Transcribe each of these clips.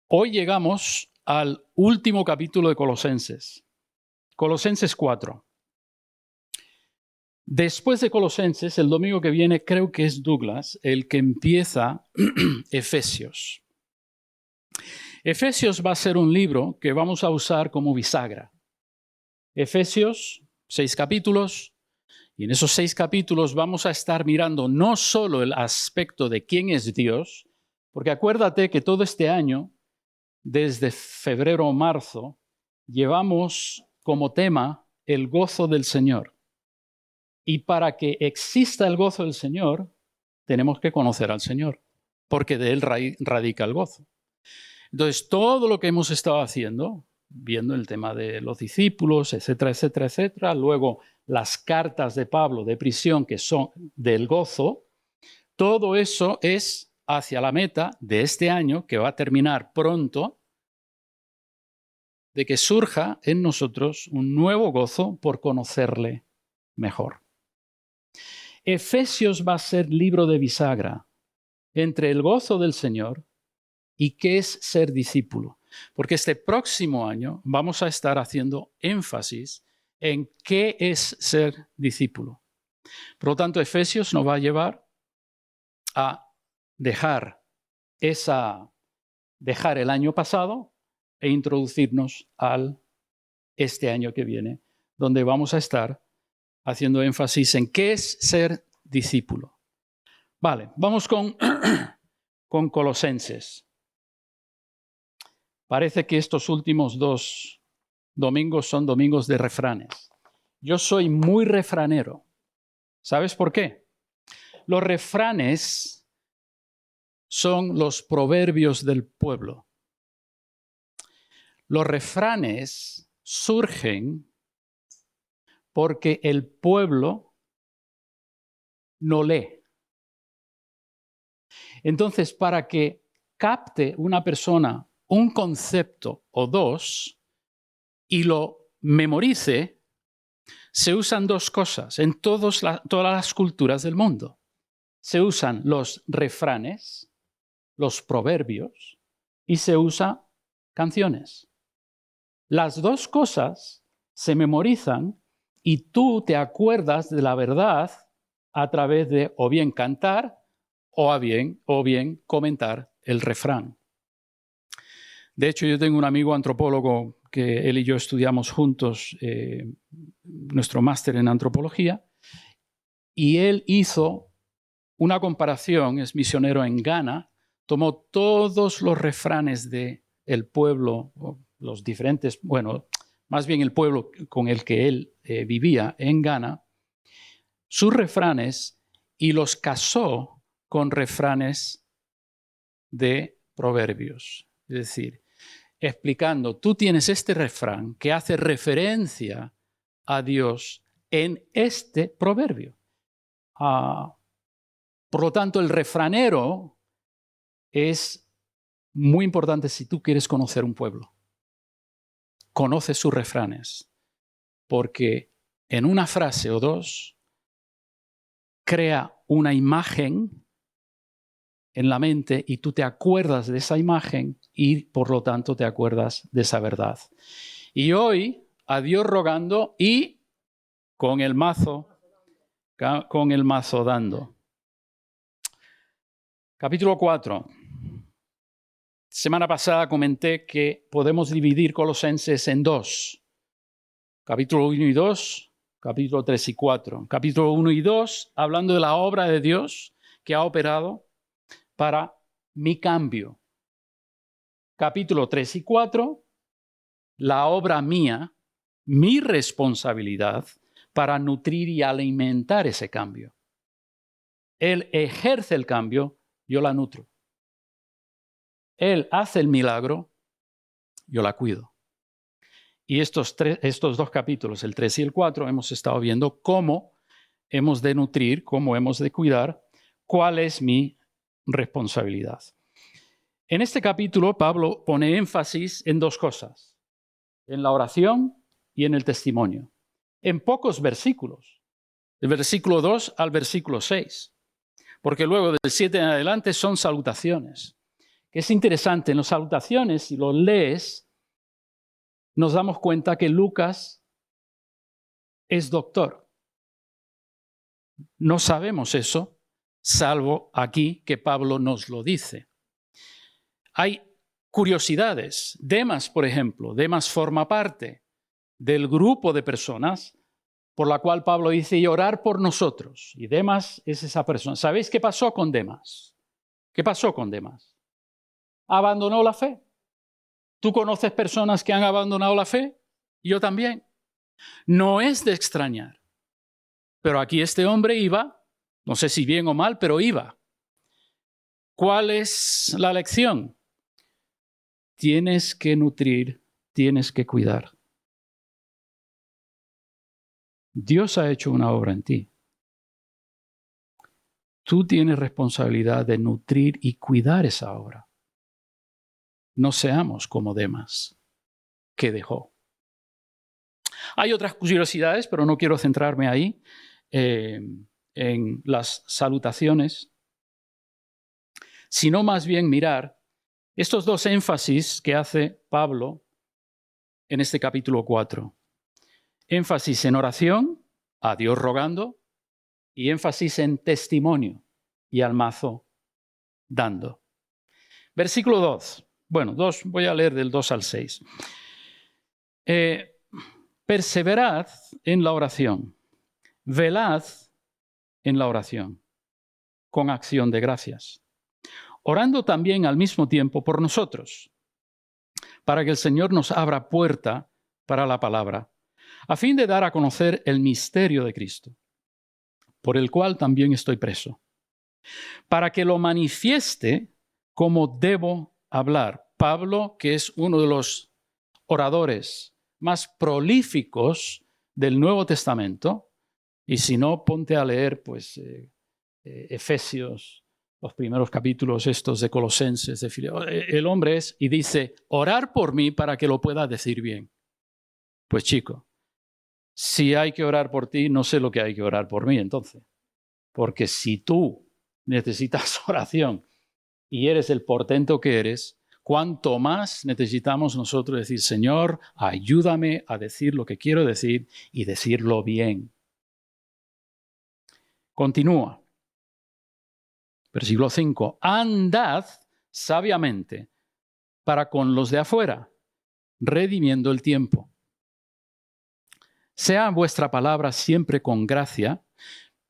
Hoy llegamos al último capítulo de Colosenses, Colosenses 4. Después de Colosenses, el domingo que viene creo que es Douglas el que empieza Efesios. Efesios va a ser un libro que vamos a usar como bisagra. Efesios, 6 capítulos, y en esos 6 capítulos vamos a estar mirando no solo el aspecto de quién es Dios, porque acuérdate que todo este año, desde febrero o marzo, llevamos como tema el gozo del Señor. Y para que exista el gozo del Señor, tenemos que conocer al Señor, porque de Él radica el gozo. Entonces, todo lo que hemos estado haciendo, viendo el tema de los discípulos, etcétera, etcétera, etcétera, luego las cartas de Pablo de prisión que son del gozo, todo eso es hacia la meta de este año, que va a terminar pronto, de que surja en nosotros un nuevo gozo por conocerle mejor. Efesios va a ser libro de bisagra entre el gozo del Señor y qué es ser discípulo. Porque este próximo año vamos a estar haciendo énfasis en qué es ser discípulo. Por lo tanto, Efesios nos va a llevar a dejar el año pasado e introducirnos al este año que viene, donde vamos a estar haciendo énfasis en qué es ser discípulo. Vale, vamos con Colosenses. Parece que estos últimos 2 domingos son domingos de refranes. Yo soy muy refranero. ¿Sabes por qué? Los refranes son los proverbios del pueblo. Los refranes surgen porque el pueblo no lee. Entonces, para que capte una persona un concepto o dos y lo memorice, se usan 2 cosas en todas las culturas del mundo. Se usan los refranes, los proverbios, y se usan canciones. Las 2 cosas se memorizan y tú te acuerdas de la verdad a través de o bien cantar o bien comentar el refrán. De hecho, yo tengo un amigo antropólogo que él y yo estudiamos juntos nuestro máster en antropología, y él hizo una comparación, es misionero en Ghana, tomó todos los refranes del pueblo, los diferentes, bueno, más bien el pueblo con el que él vivía en Ghana, sus refranes, y los casó con refranes de proverbios. Es decir, explicando, tú tienes este refrán que hace referencia a Dios en este proverbio. Por lo tanto, el refranero es muy importante si tú quieres conocer un pueblo. Conoce sus refranes, porque en una frase o 2 crea una imagen en la mente y tú te acuerdas de esa imagen y por lo tanto te acuerdas de esa verdad. Y hoy, a Dios rogando y con el mazo dando. Capítulo 4. Semana pasada comenté que podemos dividir Colosenses en 2. Capítulo 1 y 2, capítulo 3 y 4. Capítulo 1 y 2, hablando de la obra de Dios que ha operado para mi cambio. Capítulo 3 y 4, la obra mía, mi responsabilidad para nutrir y alimentar ese cambio. Él ejerce el cambio, yo la nutro. Él hace el milagro, yo la cuido. Y estos 2 capítulos, el 3 y el 4, hemos estado viendo cómo hemos de nutrir, cómo hemos de cuidar, cuál es mi responsabilidad. En este capítulo, Pablo pone énfasis en 2 cosas, en la oración y en el testimonio, en pocos versículos, del versículo 2 al versículo 6, porque luego del 7 en adelante son salutaciones, Es interesante, en las salutaciones, si lo lees, nos damos cuenta que Lucas es doctor. No sabemos eso, salvo aquí que Pablo nos lo dice. Hay curiosidades. Demas, por ejemplo, Demas forma parte del grupo de personas por la cual Pablo dice, y orar por nosotros. Y Demas es esa persona. ¿Sabéis qué pasó con Demas? ¿Qué pasó con Demas? Abandonó la fe. ¿Tú conoces personas que han abandonado la fe? Yo también. No es de extrañar. Pero aquí este hombre iba, no sé si bien o mal, pero iba. ¿Cuál es la lección? Tienes que nutrir, tienes que cuidar. Dios ha hecho una obra en ti. Tú tienes responsabilidad de nutrir y cuidar esa obra. No seamos como Demas, que dejó. Hay otras curiosidades, pero no quiero centrarme ahí, en las salutaciones, sino más bien mirar estos dos énfasis que hace Pablo en este capítulo 4. Énfasis en oración, a Dios rogando, y énfasis en testimonio y al mazo dando. Versículo 2. Bueno, voy a leer del 2 al 6. Perseverad en la oración, velad en la oración, con acción de gracias, orando también al mismo tiempo por nosotros, para que el Señor nos abra puerta para la palabra, a fin de dar a conocer el misterio de Cristo, por el cual también estoy preso, para que lo manifieste como debo hablar. Pablo, que es uno de los oradores más prolíficos del Nuevo Testamento, y si no, ponte a leer Efesios, los primeros capítulos estos de Colosenses, de Filipos. El hombre es, y dice, orar por mí para que lo pueda decir bien. Pues chico, si hay que orar por ti, no sé lo que hay que orar por mí entonces. Porque si tú necesitas oración y eres el portento que eres, cuánto más necesitamos nosotros decir, Señor, ayúdame a decir lo que quiero decir y decirlo bien. Continúa. Versículo 5. Andad sabiamente para con los de afuera, redimiendo el tiempo. Sea vuestra palabra siempre con gracia.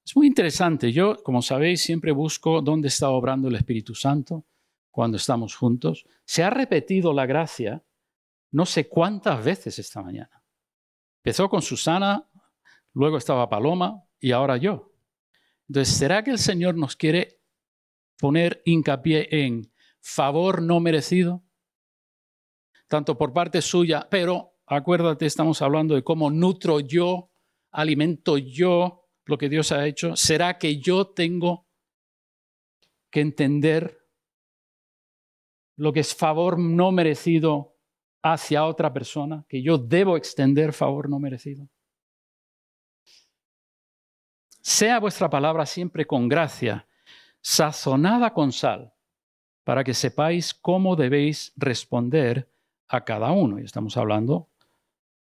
Es muy interesante. Yo, como sabéis, siempre busco dónde está obrando el Espíritu Santo cuando estamos juntos. Se ha repetido la gracia no sé cuántas veces esta mañana. Empezó con Susana, luego estaba Paloma y ahora yo. Entonces, ¿será que el Señor nos quiere poner hincapié en favor no merecido? Tanto por parte suya, pero acuérdate, estamos hablando de cómo nutro yo, alimento yo lo que Dios ha hecho. ¿Será que yo tengo que entender lo que es favor no merecido hacia otra persona? ¿Que yo debo extender favor no merecido? Sea vuestra palabra siempre con gracia, sazonada con sal, para que sepáis cómo debéis responder a cada uno. Y estamos hablando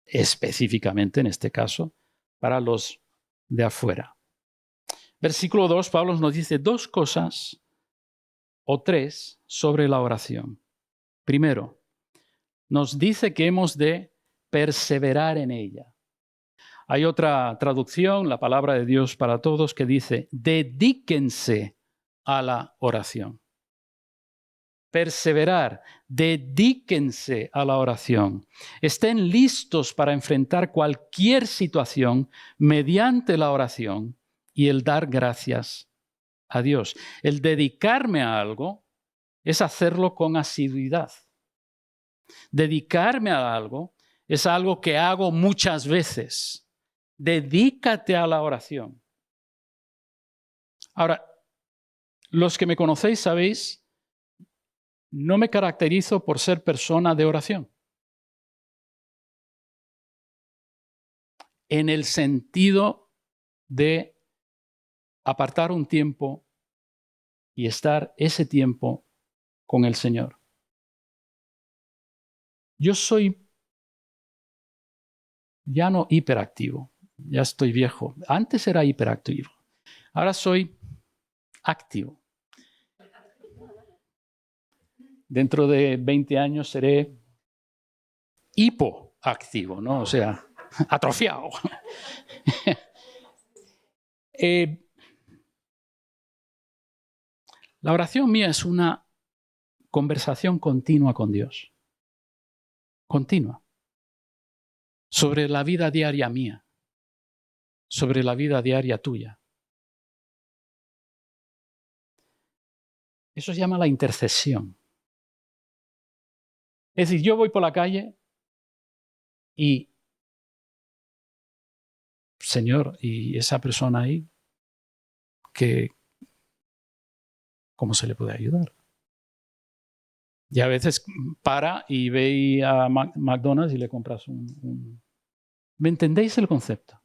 específicamente, en este caso, para los de afuera. Versículo 2, Pablo nos dice dos cosas o tres sobre la oración. Primero, nos dice que hemos de perseverar en ella. Hay otra traducción, la palabra de Dios para todos, que dice, dedíquense a la oración. Perseverar, dedíquense a la oración. Estén listos para enfrentar cualquier situación mediante la oración y el dar gracias a Dios. El dedicarme a algo es hacerlo con asiduidad. Dedicarme a algo es algo que hago muchas veces. Dedícate a la oración. Ahora, los que me conocéis sabéis, no me caracterizo por ser persona de oración. En el sentido de apartar un tiempo y estar ese tiempo con el Señor. Yo soy ya no hiperactivo, ya estoy viejo. Antes era hiperactivo, ahora soy activo. Dentro de 20 años seré hipoactivo, ¿no? O sea, atrofiado. La oración mía es una conversación continua con Dios. Continua. Sobre la vida diaria mía. Sobre la vida diaria tuya. Eso se llama la intercesión. Es decir, yo voy por la calle y, Señor, y esa persona ahí, ¿cómo se le puede ayudar? Y a veces para y ve a McDonald's y le compras un... ¿Me entendéis el concepto?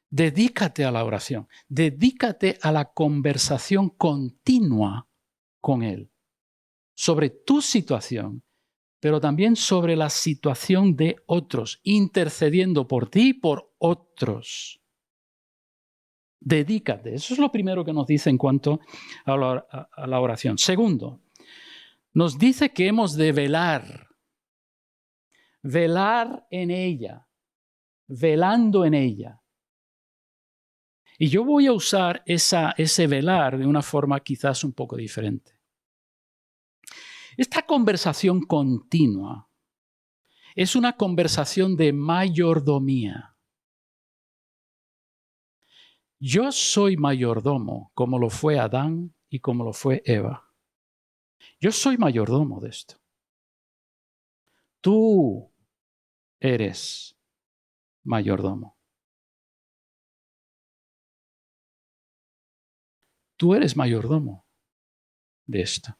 Dedícate a la oración, dedícate a la conversación continua con Él sobre tu situación, pero también sobre la situación de otros, intercediendo por ti y por otros. Dedícate. Eso es lo primero que nos dice en cuanto a la oración. Segundo, nos dice que hemos de velar en ella, velando en ella. Y yo voy a usar ese velar de una forma quizás un poco diferente. Esta conversación continua es una conversación de mayordomía. Yo soy mayordomo, como lo fue Adán y como lo fue Eva. Yo soy mayordomo de esto. Tú eres mayordomo. Tú eres mayordomo de esto.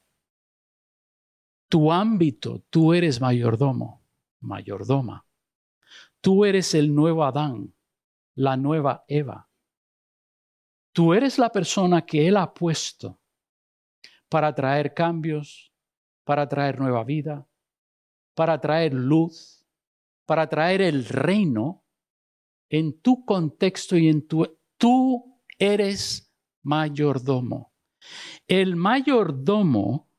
Tu ámbito, tú eres mayordomo, mayordoma. Tú eres el nuevo Adán, la nueva Eva. Tú eres la persona que Él ha puesto para traer cambios, para traer nueva vida, para traer luz, para traer el reino en tu contexto y en tu... Tú eres mayordomo. El mayordomo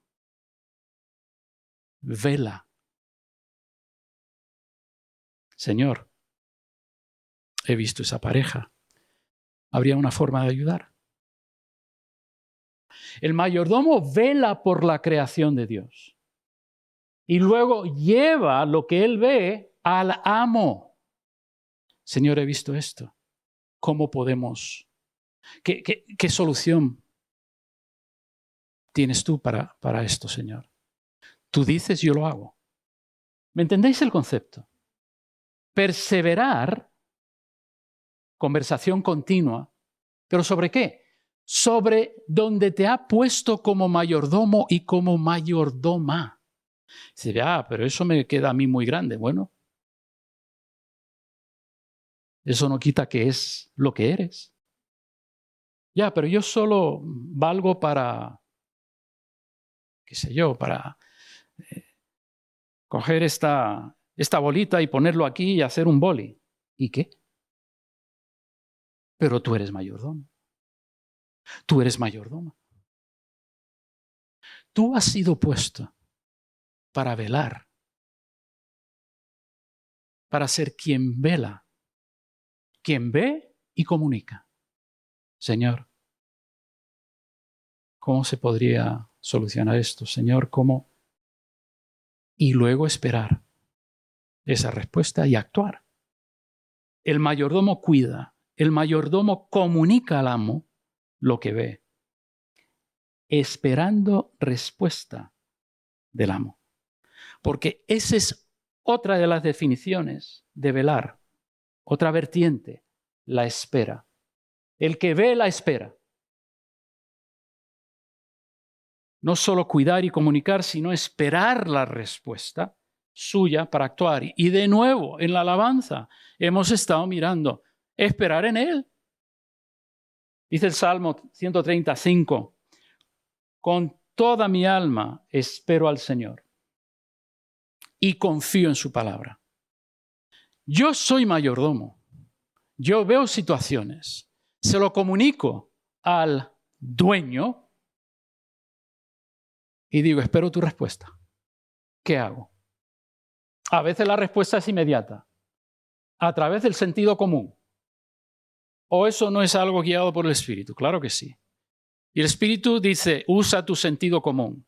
vela. Señor, he visto esa pareja. ¿Habría una forma de ayudar? El mayordomo vela por la creación de Dios. Y luego lleva lo que él ve al amo. Señor, he visto esto. ¿Cómo podemos? ¿Qué solución tienes tú para esto, Señor? Tú dices, yo lo hago. ¿Me entendéis el concepto? Perseverar, conversación continua, ¿pero sobre qué? Sobre donde te ha puesto como mayordomo y como mayordoma. Dice, pero eso me queda a mí muy grande. Bueno, eso no quita que es lo que eres. Pero yo solo valgo para, qué sé yo, para coger esta bolita y ponerlo aquí y hacer un boli. ¿Y qué? Pero tú eres mayordomo. Tú eres mayordoma. Tú has sido puesto para velar, para ser quien vela, quien ve y comunica. Señor, ¿cómo se podría solucionar esto? Señor, ¿cómo? Y luego esperar esa respuesta y actuar. El mayordomo cuida, el mayordomo comunica al amo lo que ve, esperando respuesta del amo. Porque esa es otra de las definiciones de velar, otra vertiente, la espera. El que ve la espera. No solo cuidar y comunicar, sino esperar la respuesta suya para actuar. Y de nuevo, en la alabanza, hemos estado mirando, esperar en Él. Dice el Salmo 135, con toda mi alma espero al Señor y confío en su palabra. Yo soy mayordomo. Yo veo situaciones. Se lo comunico al dueño y digo, espero tu respuesta. ¿Qué hago? A veces la respuesta es inmediata, a través del sentido común. ¿O eso no es algo guiado por el Espíritu? Claro que sí. Y el Espíritu dice, usa tu sentido común.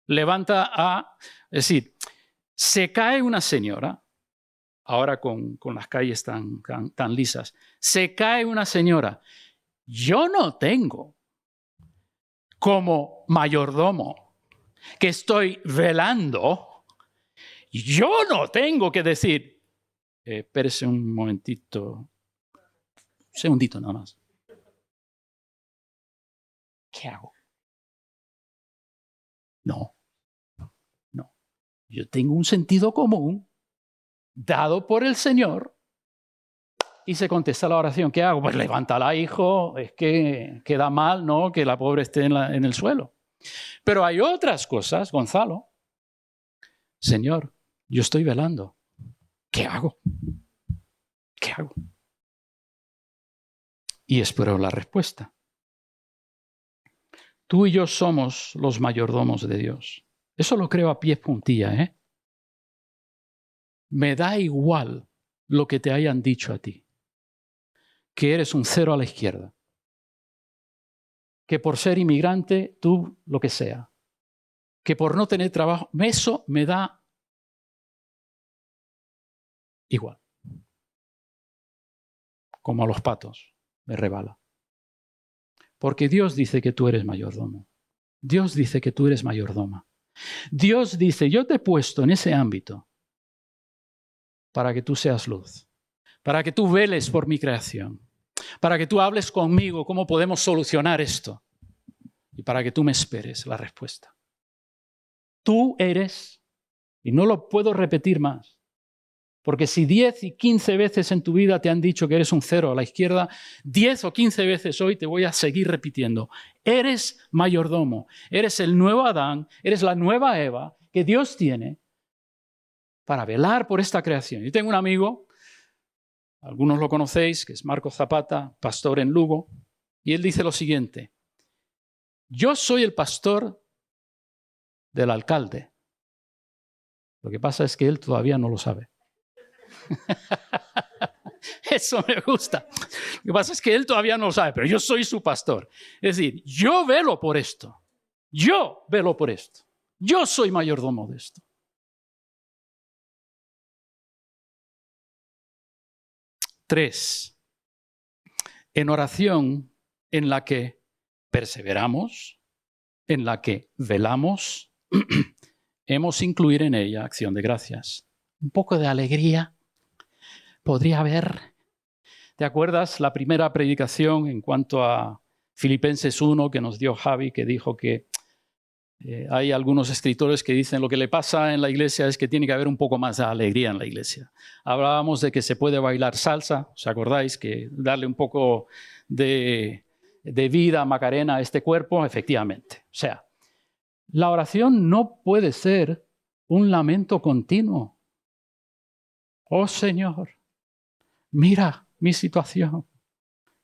Levanta a... Es decir, se cae una señora, ahora con las calles tan lisas, se cae una señora. Yo no tengo como mayordomo que estoy velando, yo no tengo que decir, espérese un momentito, un segundito nada más. ¿Qué hago? No. Yo tengo un sentido común dado por el Señor y se contesta la oración. ¿Qué hago? Pues levántala, hijo. Es que queda mal, ¿no? Que la pobre esté en el suelo. Pero hay otras cosas, Gonzalo. Señor, yo estoy velando. ¿Qué hago? ¿Qué hago? Y espero la respuesta. Tú y yo somos los mayordomos de Dios. Eso lo creo a pies juntillas, ¿eh? Me da igual lo que te hayan dicho a ti, que eres un cero a la izquierda, que por ser inmigrante, tú lo que sea, que por no tener trabajo, eso me da igual. Como a los patos, me rebala. Porque Dios dice que tú eres mayordomo. Dios dice que tú eres mayordoma. Dios dice, yo te he puesto en ese ámbito para que tú seas luz, para que tú veles por mi creación, para que tú hables conmigo cómo podemos solucionar esto y para que tú me esperes la respuesta. Tú eres, y no lo puedo repetir más, porque si 10 y 15 veces en tu vida te han dicho que eres un cero a la izquierda, 10 o 15 veces hoy te voy a seguir repitiendo. Eres mayordomo, eres el nuevo Adán, eres la nueva Eva que Dios tiene para velar por esta creación. Yo tengo un amigo, algunos lo conocéis, que es Marco Zapata, pastor en Lugo, y él dice lo siguiente: yo soy el pastor del alcalde. Lo que pasa es que él todavía no lo sabe. Eso me gusta. Lo que pasa es que él todavía no lo sabe, pero yo soy su pastor. Es decir, yo velo por esto. Yo velo por esto. Yo soy mayordomo de esto. 3. En oración en la que perseveramos, en la que velamos, hemos incluir en ella acción de gracias. Un poco de alegría podría haber. ¿Te acuerdas la primera predicación en cuanto a Filipenses 1 que nos dio Javi, que dijo que hay algunos escritores que dicen lo que le pasa en la iglesia es que tiene que haber un poco más de alegría en la iglesia? Hablábamos de que se puede bailar salsa, ¿os acordáis? Que darle un poco de vida, Macarena, a este cuerpo, efectivamente. O sea, la oración no puede ser un lamento continuo. Oh Señor, mira mi situación.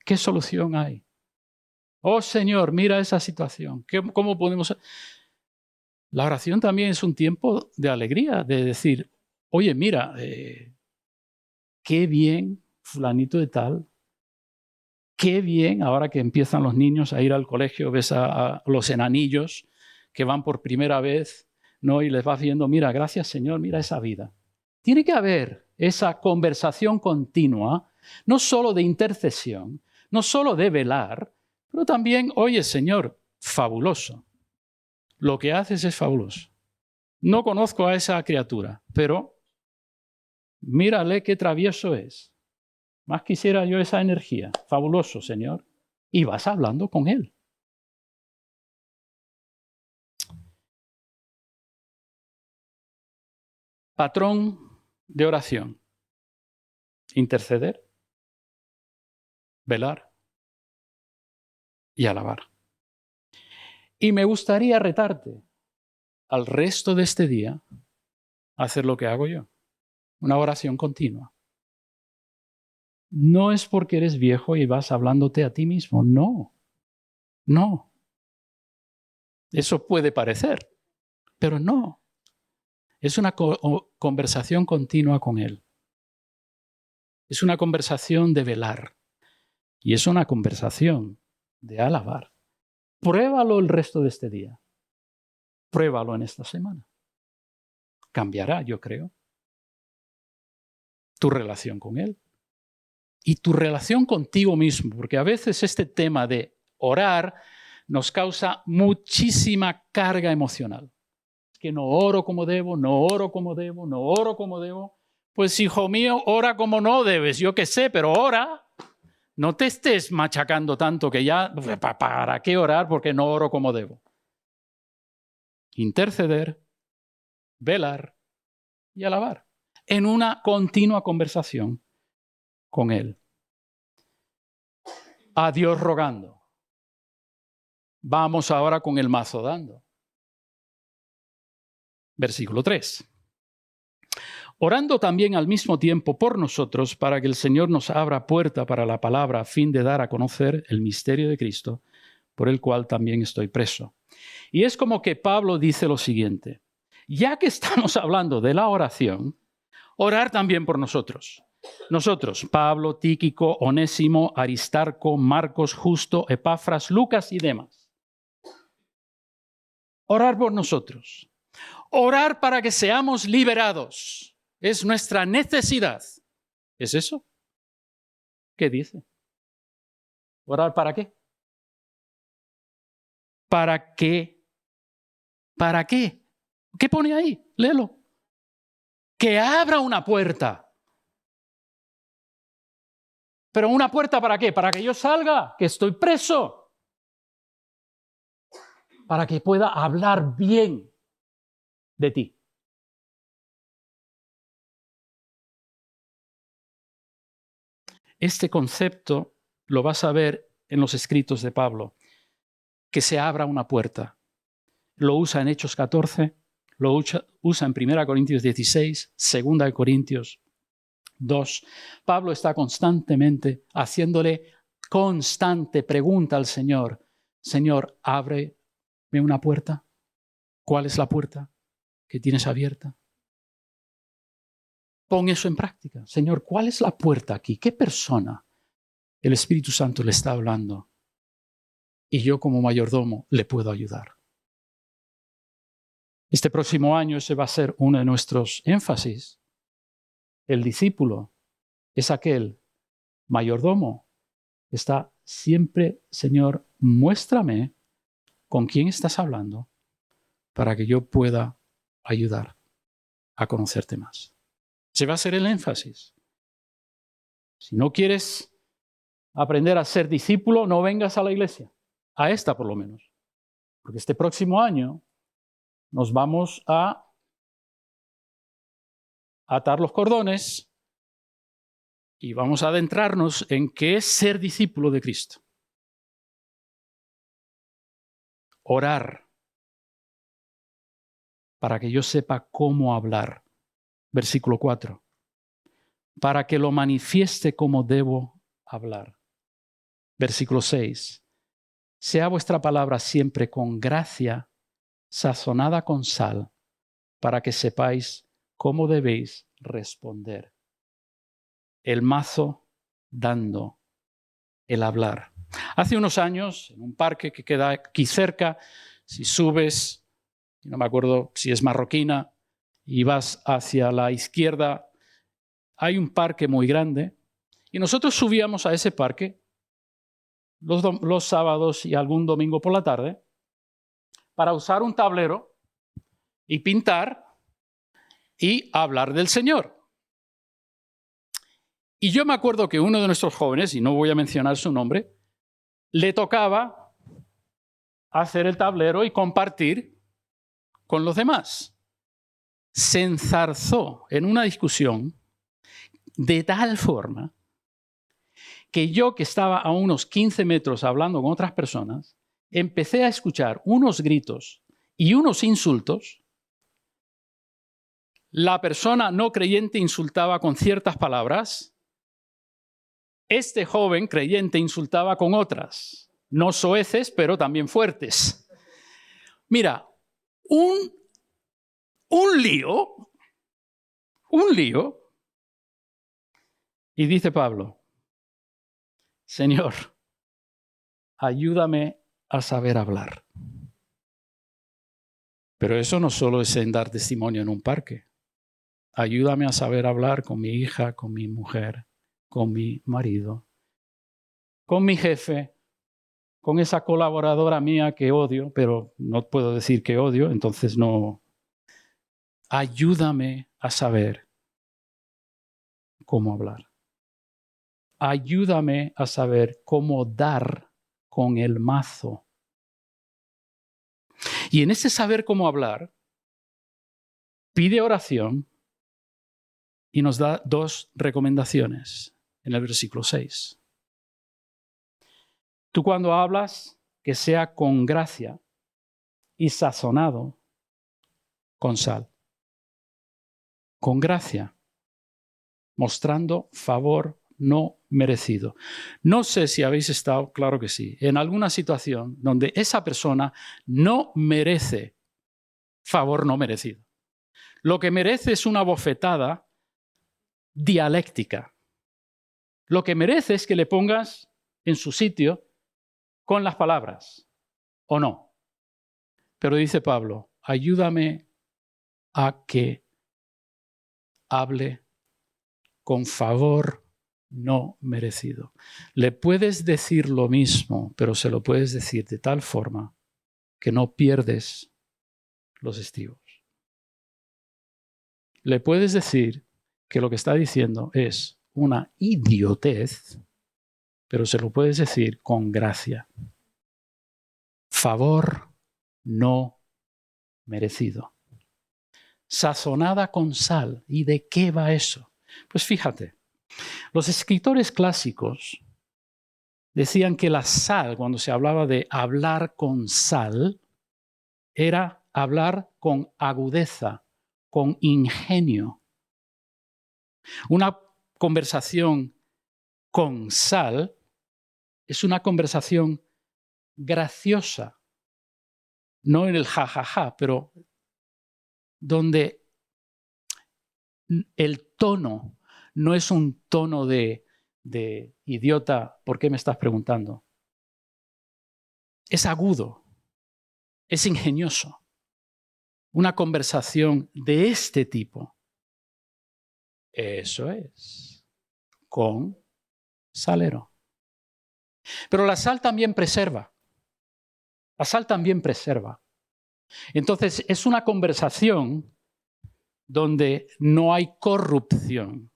¿Qué solución hay? Oh Señor, mira esa situación. ¿Cómo podemos...? La oración también es un tiempo de alegría, de decir, oye, mira, qué bien fulanito de tal, qué bien ahora que empiezan los niños a ir al colegio, ves a los enanillos que van por primera vez, ¿no? Y les vas viendo, mira, gracias Señor, mira esa vida. Tiene que haber esa conversación continua, no solo de intercesión, no solo de velar, pero también, oye Señor, fabuloso. Lo que haces es fabuloso. No conozco a esa criatura, pero mírale qué travieso es. Más quisiera yo esa energía. Fabuloso, Señor. Y vas hablando con él. Patrón de oración. Interceder, velar y alabar. Y me gustaría retarte al resto de este día a hacer lo que hago yo. Una oración continua. No es porque eres viejo y vas hablándote a ti mismo. No. No. Eso puede parecer, pero no. Es una conversación continua con Él. Es una conversación de velar. Y es una conversación de alabar. Pruébalo el resto de este día. Pruébalo en esta semana. Cambiará, yo creo, tu relación con Él. Y tu relación contigo mismo, porque a veces este tema de orar nos causa muchísima carga emocional. Que no oro como debo, no oro como debo, no oro como debo. Pues hijo mío, ora como no debes, yo qué sé, pero ora. No te estés machacando tanto que ya, ¿para qué orar? Porque no oro como debo. Interceder, velar y alabar en una continua conversación con Él. A Dios rogando. Vamos ahora con el mazo dando. Versículo 3. Orando también al mismo tiempo por nosotros para que el Señor nos abra puerta para la palabra a fin de dar a conocer el misterio de Cristo, por el cual también estoy preso. Y es como que Pablo dice lo siguiente: ya que estamos hablando de la oración, orar también por nosotros. Nosotros, Pablo, Tíquico, Onésimo, Aristarco, Marcos, Justo, Epafras, Lucas y demás. Orar por nosotros. Orar para que seamos liberados. Es nuestra necesidad. ¿Es eso? ¿Qué dice? ¿Orar para qué? ¿Para qué? ¿Para qué? ¿Qué pone ahí? Léelo. Que abra una puerta. ¿Pero una puerta para qué? Para que yo salga, que estoy preso. Para que pueda hablar bien de ti. Este concepto lo vas a ver en los escritos de Pablo, que se abra una puerta. Lo usa en Hechos 14, lo usa en 1 Corintios 16, 2 Corintios 2. Pablo está constantemente haciéndole constante pregunta al Señor. Señor, ábreme una puerta. ¿Cuál es la puerta que tienes abierta? Pon eso en práctica. Señor, ¿cuál es la puerta aquí? ¿Qué persona el Espíritu Santo le está hablando? Y yo como mayordomo le puedo ayudar. Este próximo año ese va a ser uno de nuestros énfasis. El discípulo es aquel mayordomo que está siempre, Señor, muéstrame con quién estás hablando para que yo pueda ayudar a conocerte más. Ese va a ser el énfasis. Si no quieres aprender a ser discípulo, no vengas a la iglesia. A esta por lo menos. Porque este próximo año nos vamos a atar los cordones y vamos a adentrarnos en qué es ser discípulo de Cristo. Orar para que yo sepa cómo hablar. Versículo 4. Para que lo manifieste como debo hablar. Versículo 6. Sea vuestra palabra siempre con gracia, sazonada con sal, para que sepáis cómo debéis responder. El mazo dando, el hablar. Hace unos años, en un parque que queda aquí cerca, si subes, no me acuerdo si es Marroquina, y vas hacia la izquierda, hay un parque muy grande, y nosotros subíamos a ese parque los sábados y algún domingo por la tarde para usar un tablero y pintar y hablar del Señor. Y yo me acuerdo que uno de nuestros jóvenes, y no voy a mencionar su nombre, le tocaba hacer el tablero y compartir con los demás. Se enzarzó en una discusión de tal forma que yo, que estaba a unos 15 metros hablando con otras personas, empecé a escuchar unos gritos y unos insultos. La persona no creyente insultaba con ciertas palabras. Este joven creyente insultaba con otras. No soeces, pero también fuertes. Mira, un lío. Y dice Pablo, Señor, ayúdame a saber hablar. Pero eso no solo es en dar testimonio en un parque. Ayúdame a saber hablar con mi hija, con mi mujer, con mi marido, con mi jefe, con esa colaboradora mía que odio, pero no puedo decir que odio, entonces no. Ayúdame a saber cómo hablar. Ayúdame a saber cómo dar con el mazo. Y en ese saber cómo hablar, pide oración y nos da 2 recomendaciones en el versículo 6. Tú cuando hablas, que sea con gracia y sazonado con sal. Con gracia, mostrando favor no merecido. No sé si habéis estado, claro que sí, en alguna situación donde esa persona no merece favor no merecido. Lo que merece es una bofetada dialéctica. Lo que merece es que le pongas en su sitio con las palabras, ¿o no? Pero dice Pablo, ayúdame a que hable con favor no merecido. Le puedes decir lo mismo, pero se lo puedes decir de tal forma que no pierdes los estribos. Le puedes decir que lo que está diciendo es una idiotez, pero se lo puedes decir con gracia. Favor no merecido. Sazonada con sal. ¿Y de qué va eso? Pues fíjate, los escritores clásicos decían que la sal, cuando se hablaba de hablar con sal, era hablar con agudeza, con ingenio. Una conversación con sal es una conversación graciosa, no en el jajaja, pero donde el tono no es un tono de idiota, ¿por qué me estás preguntando? Es agudo, es ingenioso. Una conversación de este tipo. Eso es, con salero. Pero la sal también preserva. La sal también preserva. Entonces, es una conversación donde no hay corrupción.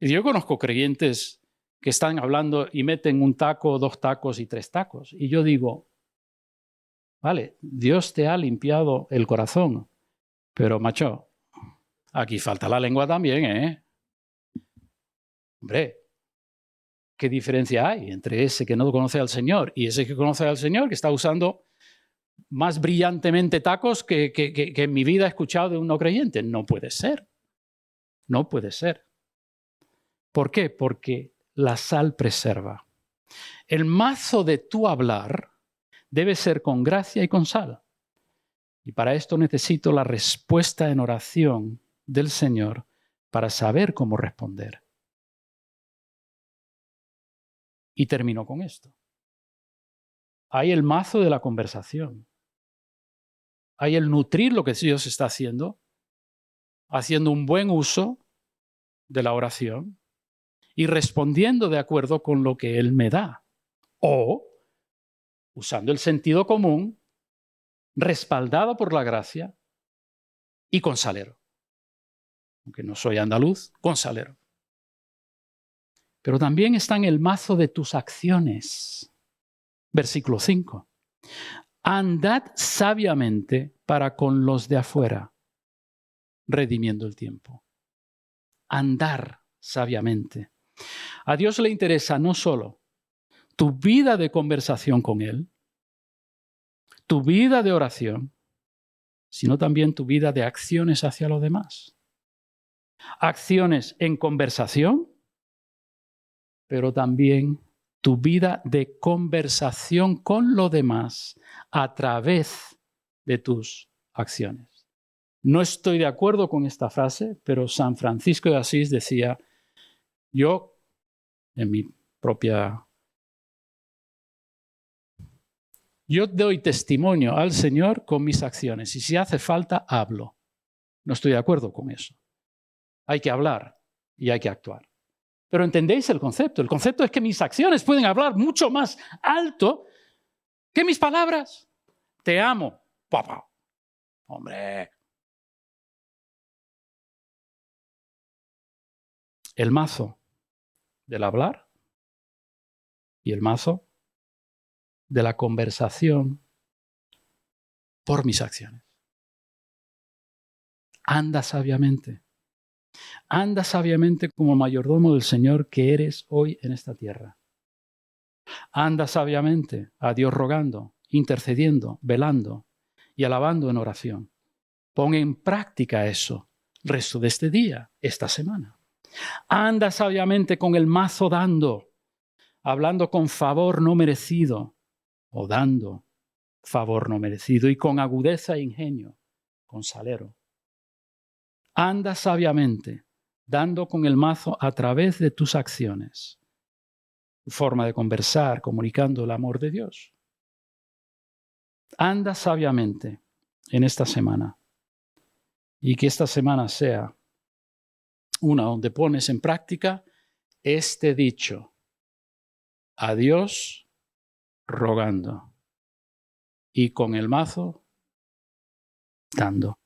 Y yo conozco creyentes que están hablando y meten un taco, 2 tacos y 3 tacos. Y yo digo, vale, Dios te ha limpiado el corazón, pero macho, aquí falta la lengua también, ¿eh? Hombre, ¿qué diferencia hay entre ese que no conoce al Señor y ese que conoce al Señor, que está usando más brillantemente tacos que en mi vida he escuchado de un no creyente? No puede ser. No puede ser. ¿Por qué? Porque la sal preserva. El mazo de tu hablar debe ser con gracia y con sal. Y para esto necesito la respuesta en oración del Señor para saber cómo responder. Y termino con esto. Hay el mazo de la conversación. Hay el nutrir lo que Dios está haciendo un buen uso de la oración y respondiendo de acuerdo con lo que Él me da. O usando el sentido común, respaldado por la gracia y con salero. Aunque no soy andaluz, con salero. Pero también está en el mazo de tus acciones. Versículo 5. Andad sabiamente para con los de afuera, redimiendo el tiempo. Andar sabiamente. A Dios le interesa no solo tu vida de conversación con Él, tu vida de oración, sino también tu vida de acciones hacia los demás. Acciones en conversación, pero también tu vida de conversación con los demás a través de tus acciones. No estoy de acuerdo con esta frase, pero San Francisco de Asís decía, yo, en mi propia... Yo doy testimonio al Señor con mis acciones y si hace falta, hablo. No estoy de acuerdo con eso. Hay que hablar y hay que actuar. Pero ¿entendéis el concepto? El concepto es que mis acciones pueden hablar mucho más alto que mis palabras. Te amo, papá. Hombre. El mazo del hablar y el mazo de la conversación por mis acciones. Anda sabiamente. Anda sabiamente como mayordomo del Señor que eres hoy en esta tierra. Anda sabiamente a Dios rogando, intercediendo, velando y alabando en oración. Pon en práctica eso el resto de este día, esta semana. Anda sabiamente con el mazo dando, hablando con favor no merecido o dando favor no merecido y con agudeza e ingenio, con salero. Anda sabiamente, dando con el mazo a través de tus acciones, tu forma de conversar, comunicando el amor de Dios. Anda sabiamente en esta semana y que esta semana sea una donde pones en práctica este dicho: a Dios rogando y con el mazo dando.